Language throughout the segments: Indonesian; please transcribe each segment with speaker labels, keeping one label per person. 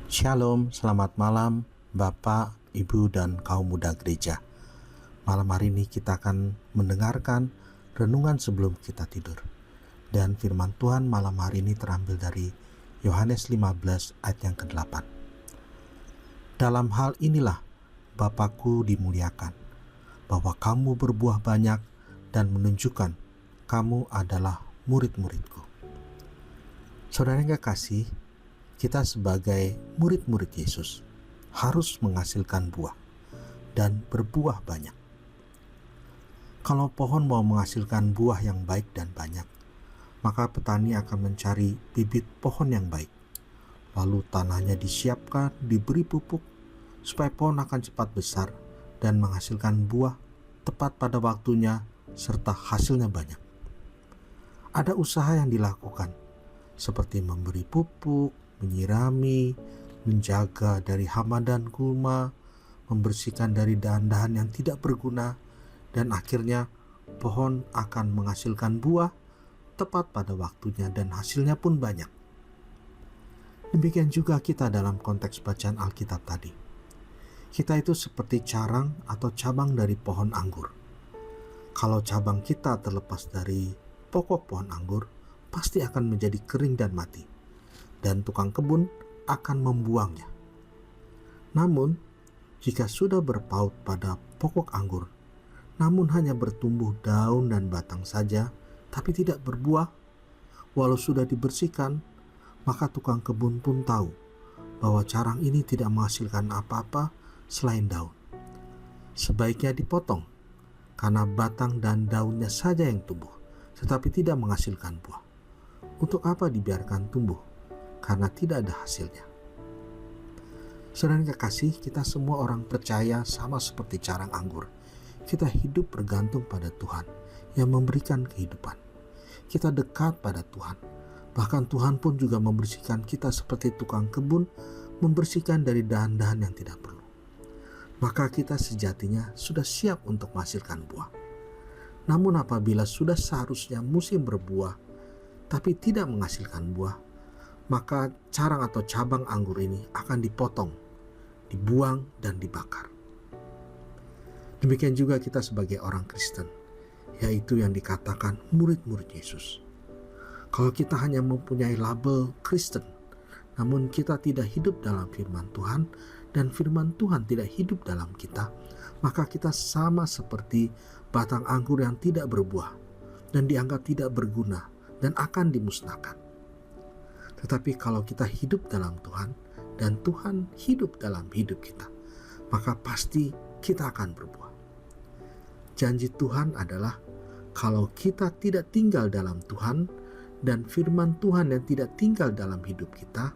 Speaker 1: Shalom, selamat malam Bapak, Ibu, dan kaum muda gereja. Malam hari ini kita akan mendengarkan renungan sebelum kita tidur. Dan firman Tuhan malam hari ini terambil dari Yohanes 15 ayat yang ke-8. Dalam hal inilah Bapakku dimuliakan, bahwa kamu berbuah banyak dan menunjukkan kamu adalah murid-muridku. Saudara yang kekasih, kita sebagai murid-murid Yesus harus menghasilkan buah dan berbuah banyak. Kalau pohon mau menghasilkan buah yang baik dan banyak, maka petani akan mencari bibit pohon yang baik. Lalu tanahnya disiapkan, diberi pupuk, supaya pohon akan cepat besar dan menghasilkan buah tepat pada waktunya serta hasilnya banyak. Ada usaha yang dilakukan, seperti memberi pupuk, menyirami, menjaga dari hama dan gulma, membersihkan dari dahan-dahan yang tidak berguna, dan akhirnya pohon akan menghasilkan buah tepat pada waktunya dan hasilnya pun banyak. Demikian juga kita dalam konteks bacaan Alkitab tadi. Kita itu seperti carang atau cabang dari pohon anggur. Kalau cabang kita terlepas dari pokok pohon anggur, pasti akan menjadi kering dan mati, dan tukang kebun akan membuangnya. Namun, jika sudah berpaut pada pokok anggur, namun hanya bertumbuh daun dan batang saja, tapi tidak berbuah, walau sudah dibersihkan, maka tukang kebun pun tahu bahwa carang ini tidak menghasilkan apa-apa selain daun. Sebaiknya dipotong, karena batang dan daunnya saja yang tumbuh, tetapi tidak menghasilkan buah. Untuk apa dibiarkan tumbuh? Karena tidak ada hasilnya. Saudara kekasih, kita semua orang percaya sama seperti carang anggur. Kita hidup bergantung pada Tuhan yang memberikan kehidupan. Kita dekat pada Tuhan. Bahkan Tuhan pun juga membersihkan kita seperti tukang kebun membersihkan dari dahan-dahan yang tidak perlu. Maka kita sejatinya sudah siap untuk menghasilkan buah. Namun apabila sudah seharusnya musim berbuah tapi tidak menghasilkan buah, maka carang atau cabang anggur ini akan dipotong, dibuang, dan dibakar. Demikian juga kita sebagai orang Kristen, yaitu yang dikatakan murid-murid Yesus. Kalau kita hanya mempunyai label Kristen, namun kita tidak hidup dalam firman Tuhan, dan firman Tuhan tidak hidup dalam kita, maka kita sama seperti batang anggur yang tidak berbuah, dan dianggap tidak berguna, dan akan dimusnahkan. Tetapi kalau kita hidup dalam Tuhan dan Tuhan hidup dalam hidup kita, maka pasti kita akan berbuah. Janji Tuhan adalah kalau kita tidak tinggal dalam Tuhan dan firman Tuhan yang tidak tinggal dalam hidup kita,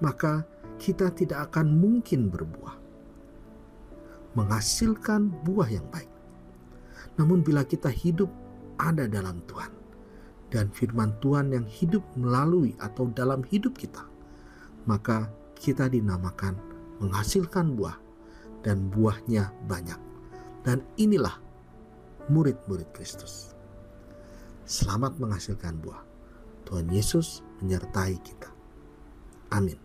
Speaker 1: maka kita tidak akan mungkin berbuah, menghasilkan buah yang baik. Namun bila kita hidup ada dalam Tuhan, dan firman Tuhan yang hidup melalui atau dalam hidup kita, maka kita dinamakan menghasilkan buah, dan buahnya banyak. Dan inilah murid-murid Kristus. Selamat menghasilkan buah. Tuhan Yesus menyertai kita. Amin.